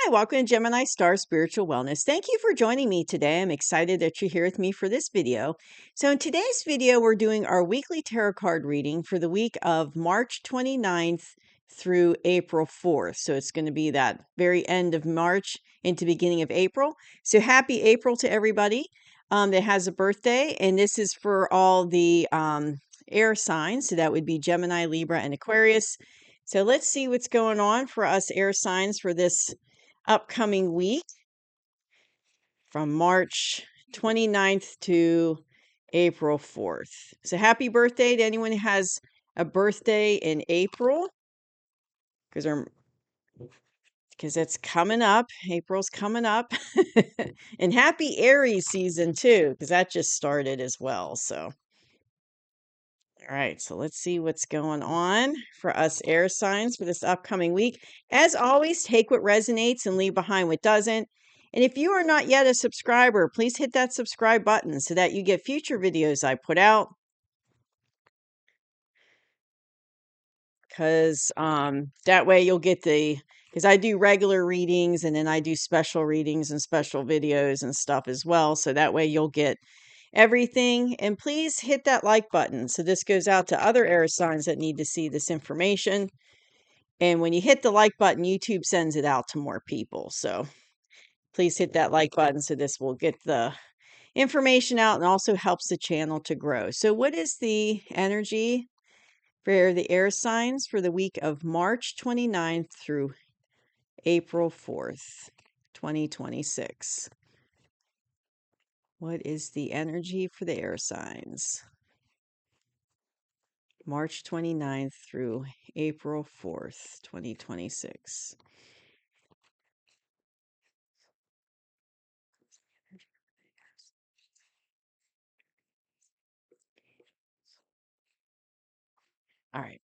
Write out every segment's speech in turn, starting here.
Hi, welcome to Gemini Star Spiritual Wellness. Thank you for joining me today. I'm excited that you're here with me for this video. So in today's video, we're doing our weekly tarot card reading for the week of March 29th through April 4th. So it's going to be that very end of March into beginning of April. So happy April to everybody that has a birthday. And this is for all the air signs. So that would be Gemini, Libra, and Aquarius. So let's see what's going on for us air signs for this upcoming week from March 29th to April 4th. So happy birthday to anyone who has a birthday in April, because it's coming up. April's coming up. And happy Aries season too, because that just started as well. So all right, so let's see what's going on for us air signs for this upcoming week. As always, take what resonates and leave behind what doesn't. And if you are not yet a subscriber, please hit that subscribe button so that you get future videos I put out. Because that way you'll get because I do regular readings and then I do special readings and special videos and stuff as well. So that way you'll get everything. And please hit that like button. So this goes out to other air signs that need to see this information. And when you hit the like button, YouTube sends it out to more people. So please hit that like button so this will get the information out and also helps the channel to grow. So what is the energy for the air signs for the week of March 29th through April 4th, 2026? What is the energy for the air signs? March 29th through April 4th, 2026. All right.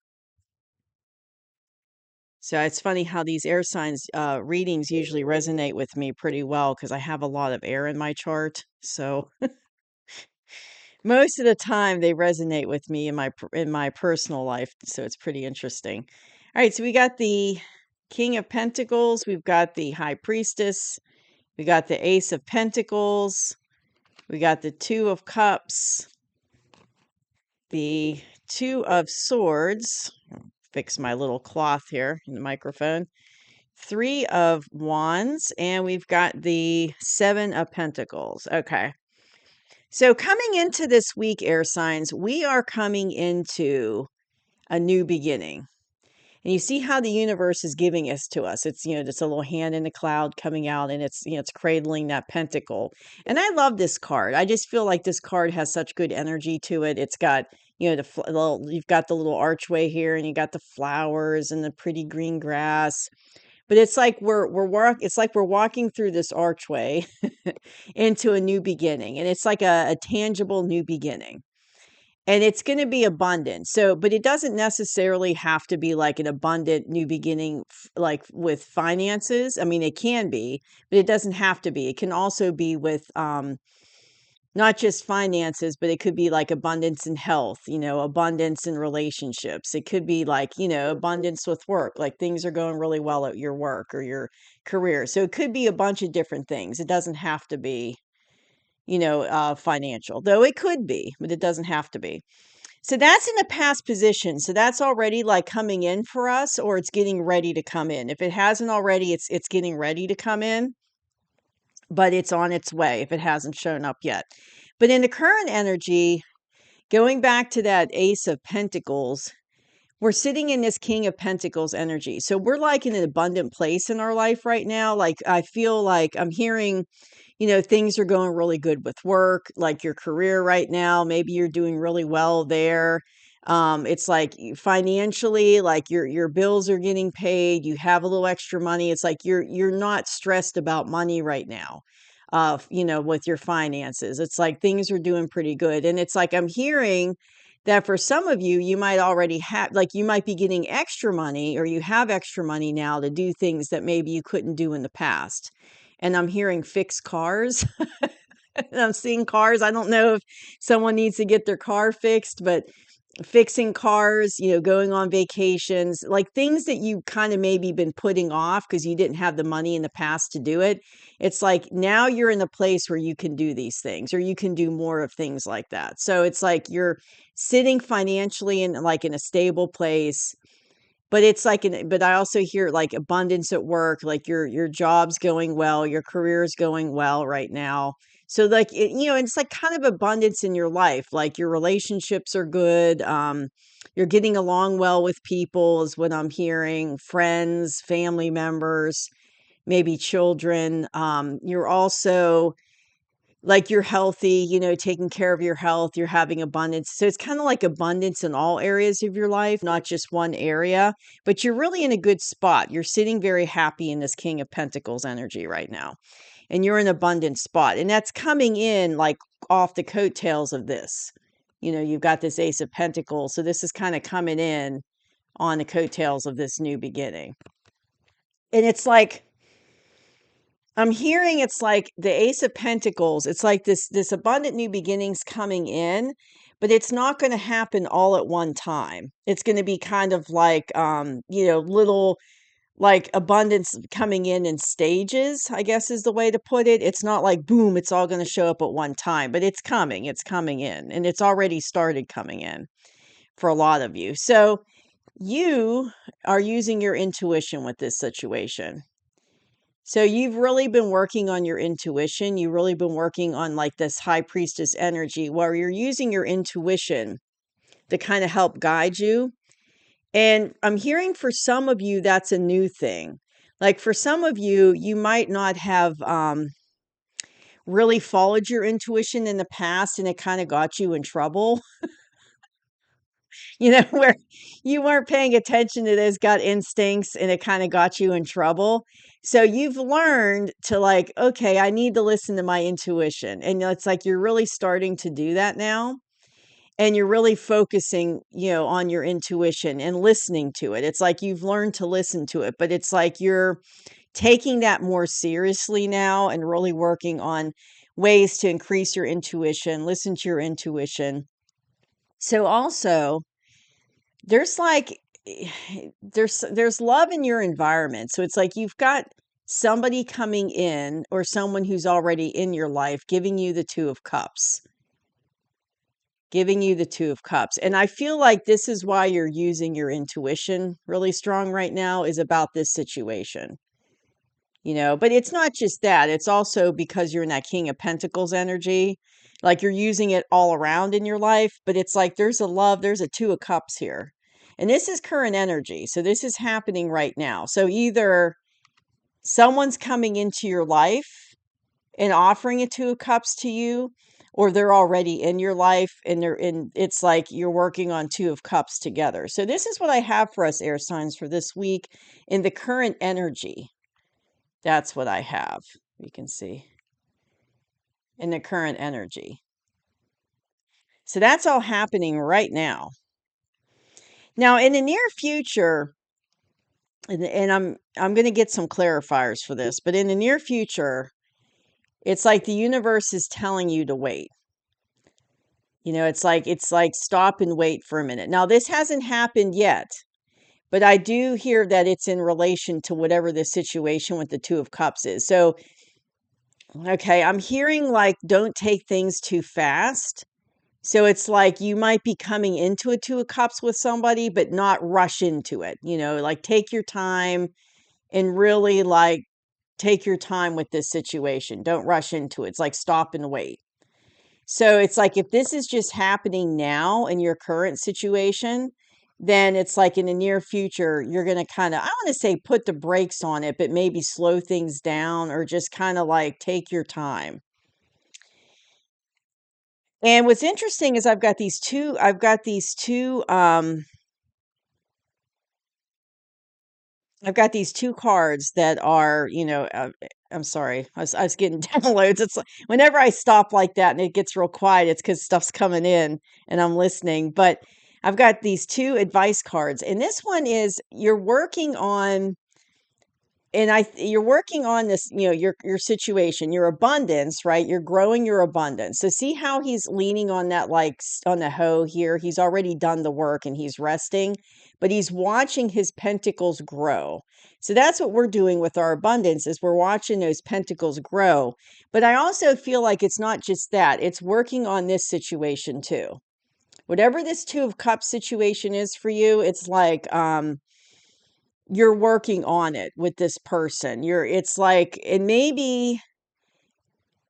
So it's funny how these air signs readings usually resonate with me pretty well because I have a lot of air in my chart. So most of the time they resonate with me in my personal life. So it's pretty interesting. All right, so we got the King of Pentacles, we've got the High Priestess, we got the Ace of Pentacles, we got the Two of Cups, the Two of Swords. Fix my little cloth here in the microphone. Three of Wands, and we've got the Seven of Pentacles. Okay. So coming into this week, air signs, we are coming into a new beginning. And you see how the universe is giving us to us. It's, it's a little hand in the cloud coming out and it's, it's cradling that pentacle. And I love this card. I just feel like this card has such good energy to it. It's got, you've got the little archway here and you got the flowers and the pretty green grass. But it's like it's like we're walking through this archway into a new beginning. And it's like a tangible new beginning. And it's going to be abundant. So, but it doesn't necessarily have to be like an abundant new beginning, like with finances. I mean, it can be, but it doesn't have to be. It can also be with not just finances, but it could be like abundance in health, abundance in relationships. It could be like, abundance with work, like things are going really well at your work or your career. So it could be a bunch of different things. It doesn't have to be, financial, though it could be, but it doesn't have to be. So that's in a past position. So that's already like coming in for us, or it's getting ready to come in. If it hasn't already, it's getting ready to come in, but it's on its way if it hasn't shown up yet. But in the current energy, going back to that Ace of Pentacles, we're sitting in this King of Pentacles energy. So we're like in an abundant place in our life right now. Like I feel like I'm hearing, things are going really good with work, like your career right now. Maybe you're doing really well there. It's like financially, like your bills are getting paid. You have a little extra money. It's like you're not stressed about money right now. With your finances, it's like things are doing pretty good. And it's like I'm hearing that for some of you, you might already have, like you might be getting extra money or you have extra money now to do things that maybe you couldn't do in the past. And I'm hearing fix cars. And I'm seeing cars. I don't know if someone needs to get their car fixed, but fixing cars, going on vacations, like things that you kind of maybe been putting off because you didn't have the money in the past to do it. It's like now you're in a place where you can do these things or you can do more of things like that. So it's like you're sitting financially in like in a stable place, but it's like but I also hear like abundance at work, like your job's going well, your career's going well right now. So like it's like kind of abundance in your life. Like your relationships are good. You're getting along well with people is what I'm hearing, friends, family members, maybe children. You're also like you're healthy, taking care of your health, you're having abundance. So it's kind of like abundance in all areas of your life, not just one area, but you're really in a good spot. You're sitting very happy in this King of Pentacles energy right now, and you're in an abundant spot. And that's coming in like off the coattails of this. You've got this Ace of Pentacles. So this is kind of coming in on the coattails of this new beginning. And it's like, I'm hearing it's like the Ace of Pentacles. It's like this abundant new beginnings coming in, but it's not going to happen all at one time. It's going to be kind of like little like abundance coming in stages, I guess is the way to put it. It's not like boom, it's all going to show up at one time, but it's coming. It's coming in, and it's already started coming in for a lot of you. So you are using your intuition with this situation. So you've really been working on your intuition. You've really been working on like this high priestess energy where you're using your intuition to kind of help guide you. And I'm hearing for some of you, that's a new thing. Like for some of you, you might not have really followed your intuition in the past and it kind of got you in trouble. Where you weren't paying attention to those gut instincts and it kind of got you in trouble. So you've learned to like, okay, I need to listen to my intuition. And it's like you're really starting to do that now. And you're really focusing, on your intuition and listening to it. It's like you've learned to listen to it, but it's like you're taking that more seriously now and really working on ways to increase your intuition, listen to your intuition. So also, there's like there's love in your environment. So it's like you've got somebody coming in or someone who's already in your life giving you the 2 of cups. Giving you the 2 of cups. And I feel like this is why you're using your intuition really strong right now is about this situation. But it's not just that. It's also because you're in that King of Pentacles energy. Like you're using it all around in your life, but it's like there's a 2 of cups here. And this is current energy. So this is happening right now. So either someone's coming into your life and offering a 2 of cups to you, or they're already in your life and it's like you're working on 2 of cups together. So this is what I have for us air signs for this week in the current energy. That's what I have. You can see in the current energy. So that's all happening right now. Now, in the near future, and I'm going to get some clarifiers for this, but in the near future, it's like the universe is telling you to wait. It's like stop and wait for a minute. Now, this hasn't happened yet, but I do hear that it's in relation to whatever the situation with the 2 of cups is. So, okay, I'm hearing like don't take things too fast. So it's like you might be coming into a 2 of cups with somebody, but not rush into it. Like take your time and really like take your time with this situation. Don't rush into it. It's like stop and wait. So it's like if this is just happening now in your current situation, then it's like in the near future, you're going to kind of, I want to say put the brakes on it, but maybe slow things down or just kind of like take your time. And what's interesting is I've got these two I've got these 2 cards that are, I'm sorry. I was getting downloads. It's like whenever I stop like that and it gets real quiet, it's because stuff's coming in and I'm listening. But I've got these 2 advice cards. And this one is you're working on and you're working on this, your situation, your abundance, right? You're growing your abundance. So see how he's leaning on that, like on the hoe here. He's already done the work and he's resting, but he's watching his pentacles grow. So that's what we're doing with our abundance, is we're watching those pentacles grow. But I also feel like it's not just that, it's working on this situation too. Whatever this Two of Cups situation is for you, it's like you're working on it with this person. It's like, and maybe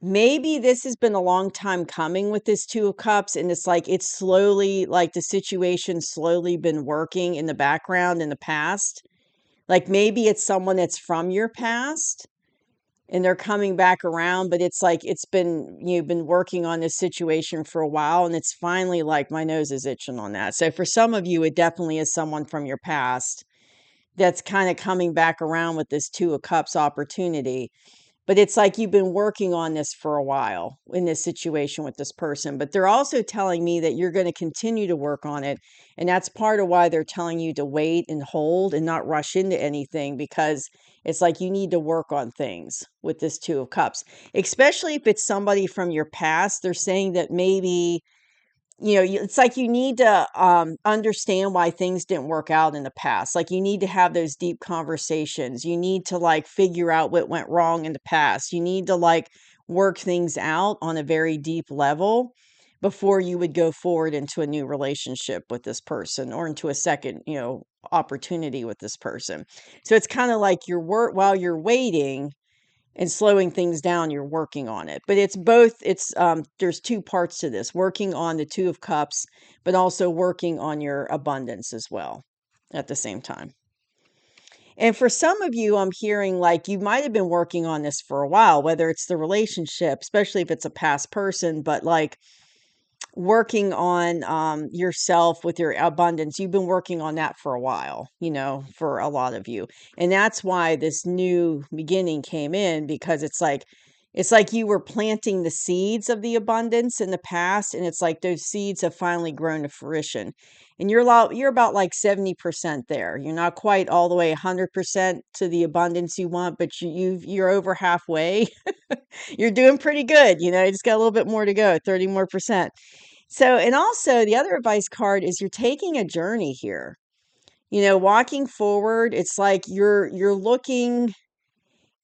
this has been a long time coming with this Two of Cups, and it's like it's slowly, like the situation's slowly been working in the background in the past. Like maybe it's someone that's from your past and they're coming back around, but it's like you've been working on this situation for a while, and it's finally like my nose is itching on that. So for some of you, it definitely is someone from your past that's kind of coming back around with this Two of Cups opportunity. But it's like you've been working on this for a while in this situation with this person. But they're also telling me that you're going to continue to work on it. And that's part of why they're telling you to wait and hold and not rush into anything, because it's like you need to work on things with this Two of Cups, especially if it's somebody from your past. They're saying that maybe it's like you need to understand why things didn't work out in the past. Like you need to have those deep conversations. You need to like figure out what went wrong in the past. You need to like work things out on a very deep level before you would go forward into a new relationship with this person, or into a second, opportunity with this person. So it's kind of like your work while you're waiting and slowing things down, you're working on it. But it's both. There's two parts to this: working on the Two of Cups, but also working on your abundance as well at the same time. And for some of you, I'm hearing like you might have been working on this for a while, whether it's the relationship, especially if it's a past person, but like working on yourself with your abundance. You've been working on that for a while, for a lot of you. And that's why this new beginning came in, because it's like you were planting the seeds of the abundance in the past, and it's like those seeds have finally grown to fruition. And you're about like 70% there. You're not quite all the way 100% to the abundance you want, but you're over halfway. You're doing pretty good. You just got a little bit more to go, 30 more percent. So, and also the other advice card is you're taking a journey here. Walking forward, it's like you're looking,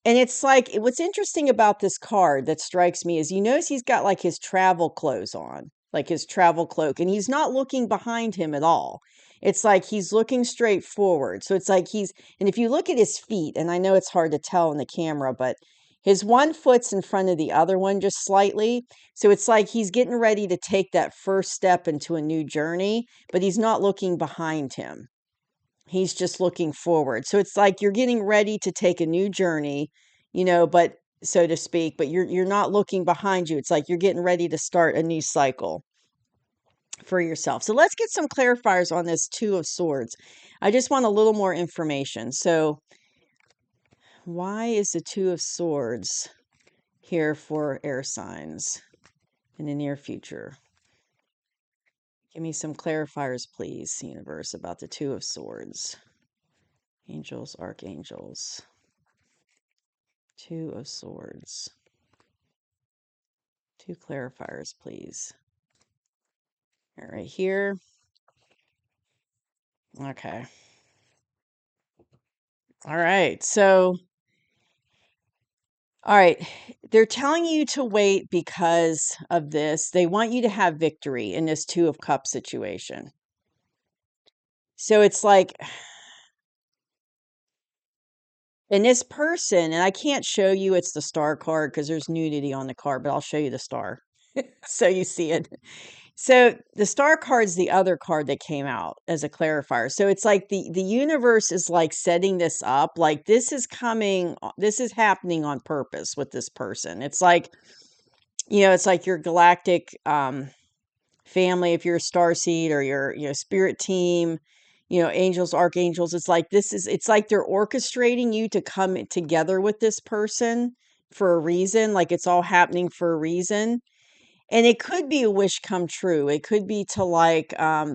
and it's like what's interesting about this card that strikes me is, you notice he's got like his travel clothes on, like his travel cloak, and he's not looking behind him at all. It's like he's looking straight forward. So it's like and if you look at his feet, and I know it's hard to tell in the camera, but his one foot's in front of the other one just slightly. So it's like he's getting ready to take that first step into a new journey, but he's not looking behind him. He's just looking forward. So it's like you're getting ready to take a new journey, but so to speak, but you're not looking behind you. It's like you're getting ready to start a new cycle for yourself. So let's get some clarifiers on this Two of Swords. I just want a little more information. So why is the Two of Swords here for air signs in the near future? Give me some clarifiers, please, universe, about the Two of Swords. Angels, archangels. Two of Swords. Two clarifiers, please. All right, here. Okay. All right. So, all right. They're telling you to wait because of this. They want you to have victory in this Two of Cups situation. So it's like, and this person, and I can't show you, it's the star card because there's nudity on the card, but I'll show you the star so you see it. So the star card's the other card that came out as a clarifier. So it's like the universe is like setting this up, like this is happening on purpose with this person. It's like, it's like your galactic family, if you're a star seed, or your spirit team, angels, archangels. It's like they're orchestrating you to come together with this person for a reason. Like it's all happening for a reason. And it could be a wish come true. It could be to like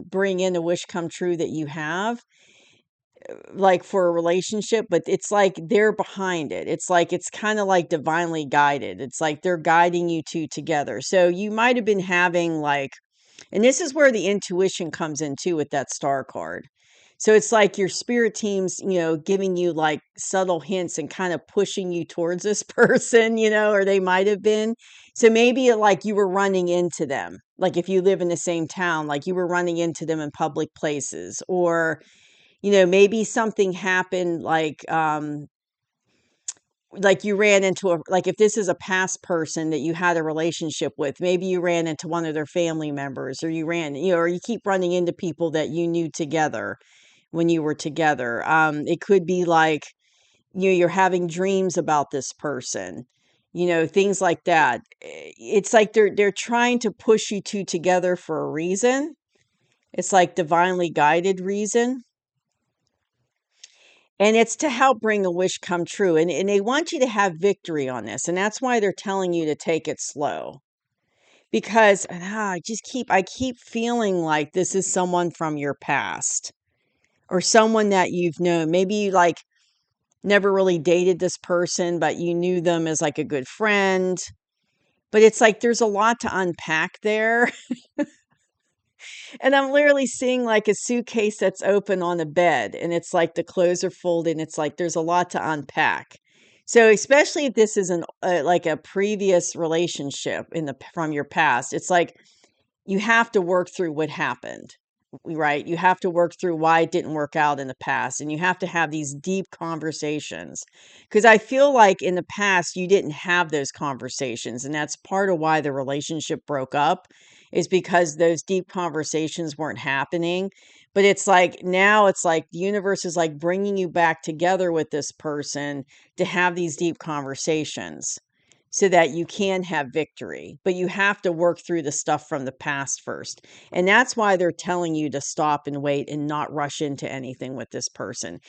bring in a wish come true that you have. like for a relationship, but it's like they're behind it. It's like it's kind of like divinely guided. It's like they're guiding you two together. So you might have been having like, and this is where the intuition comes in too with that star card. So it's like your spirit team's, giving you like subtle hints and kind of pushing you towards this person, or they might have been. So maybe like you were running into them. Like if you live in the same town, like you were running into them in public places, or maybe something happened like you ran into like if this is a past person that you had a relationship with, maybe you ran into one of their family members, or you ran, or you keep running into people that you knew together when you were together. It could be like, you're having dreams about this person, things like that. It's like they're trying to push you two together for a reason. It's like divinely guided reason. And it's to help bring a wish come true, and they want you to have victory on this, and that's why they're telling you to take it slow. Because, I keep feeling like this is someone from your past, or someone that you've known. Maybe you, like, never really dated this person, but you knew them as, like, a good friend. But it's like there's a lot to unpack there. And I'm literally seeing like a suitcase that's open on a bed, and it's like the clothes are folded, and it's like there's a lot to unpack. So especially if this is like a previous relationship from your past, it's like you have to work through what happened, right? You have to work through why it didn't work out in the past, and you have to have these deep conversations. Because I feel like in the past you didn't have those conversations, and that's part of why the relationship broke up, is because those deep conversations weren't happening. But it's like now it's like the universe is like bringing you back together with this person to have these deep conversations so that you can have victory. But you have to work through the stuff from the past first. And that's why they're telling you to stop and wait and not rush into anything with this person.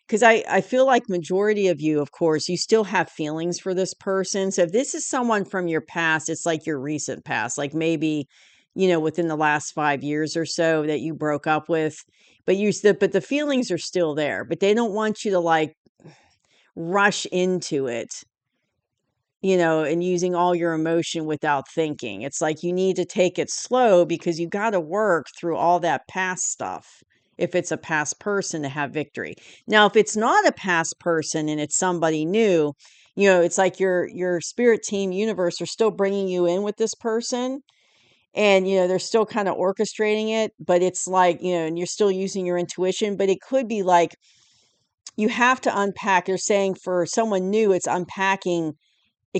Because I feel like majority of you, of course, you still have feelings for this person. So if this is someone from your past, it's like your recent past, like maybe, within the last 5 years or so that you broke up with. But the feelings are still there. But they don't want you to like rush into it, and using all your emotion without thinking. It's like you need to take it slow, because you got to work through all that past stuff. If it's a past person, to have victory. Now, if it's not a past person and it's somebody new, it's like your spirit team universe are still bringing you in with this person, and they're still kind of orchestrating it, but it's like, and you're still using your intuition, but it could be like you have to unpack. They're saying for someone new, it's unpacking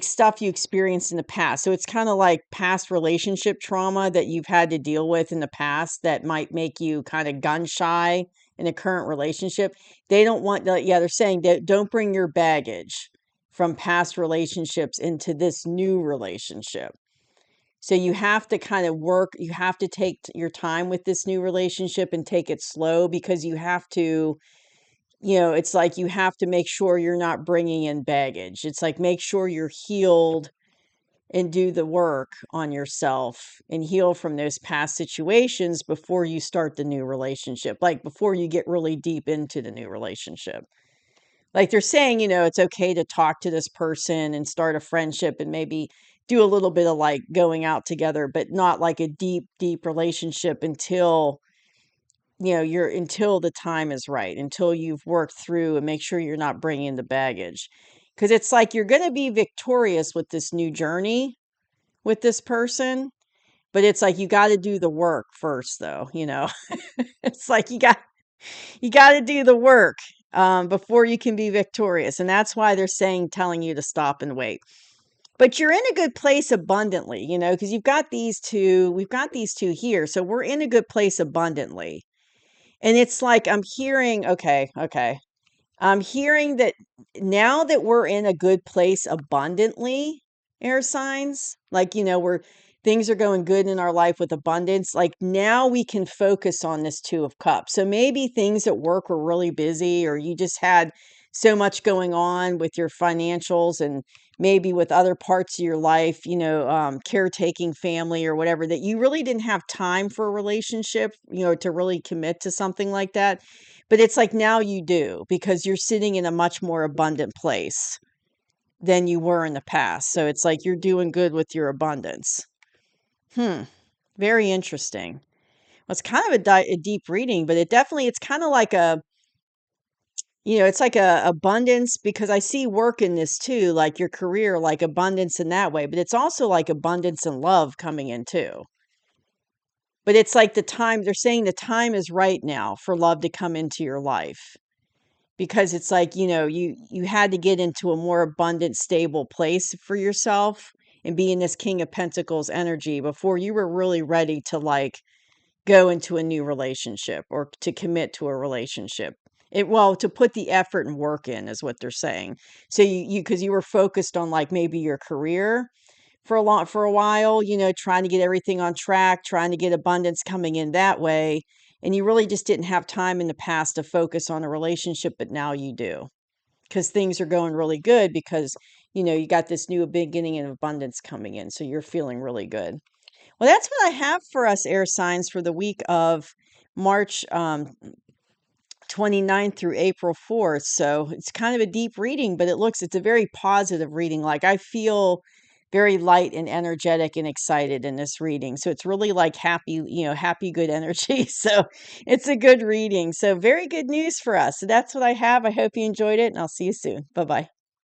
stuff you experienced in the past. So it's kind of like past relationship trauma that you've had to deal with in the past that might make you kind of gun shy in a current relationship. They don't want that. Yeah, they're saying that don't bring your baggage from past relationships into this new relationship. So you have to kind of work, you have to take your time with this new relationship and take it slow, because you have to, it's like you have to make sure you're not bringing in baggage. It's like make sure you're healed and do the work on yourself and heal from those past situations before you start the new relationship, like before you get really deep into the new relationship. Like they're saying, it's okay to talk to this person and start a friendship and maybe do a little bit of like going out together, but not like a deep, deep relationship until until the time is right, until you've worked through and make sure you're not bringing the baggage. Because it's like you're going to be victorious with this new journey with this person, but it's like you got to do the work first, though. It's like you got to do the work before you can be victorious, and that's why they're telling you to stop and wait. But you're in a good place abundantly, because you've got these two. We've got these two here, so we're in a good place abundantly. And it's like I'm hearing, okay. I'm hearing that now that we're in a good place abundantly, air signs, like, where things are going good in our life with abundance, like now we can focus on this Two of Cups. So maybe things at work were really busy, or you just had so much going on with your financials and maybe with other parts of your life, caretaking family or whatever, that you really didn't have time for a relationship, to really commit to something like that. But it's like now you do, because you're sitting in a much more abundant place than you were in the past. So it's like you're doing good with your abundance. Very interesting. Well, it's kind of a deep reading, but it's kind of like it's like a abundance, because I see work in this too, like your career, like abundance in that way, but it's also like abundance and love coming in too. But it's like they're saying the time is right now for love to come into your life, because it's like, you had to get into a more abundant, stable place for yourself and be in this King of Pentacles energy before you were really ready to like go into a new relationship or to commit to a relationship. To put the effort and work in is what they're saying. So because you were focused on like maybe your career for a while, trying to get everything on track, trying to get abundance coming in that way. And you really just didn't have time in the past to focus on a relationship, but now you do, because things are going really good, because, you got this new beginning and abundance coming in. So you're feeling really good. Well, that's what I have for us air signs for the week of March 29th through April 4th. So it's kind of a deep reading, but it's a very positive reading. Like I feel very light and energetic and excited in this reading. So it's really like happy, happy, good energy. So it's a good reading. So very good news for us. So that's what I have. I hope you enjoyed it, and I'll see you soon. Bye-bye.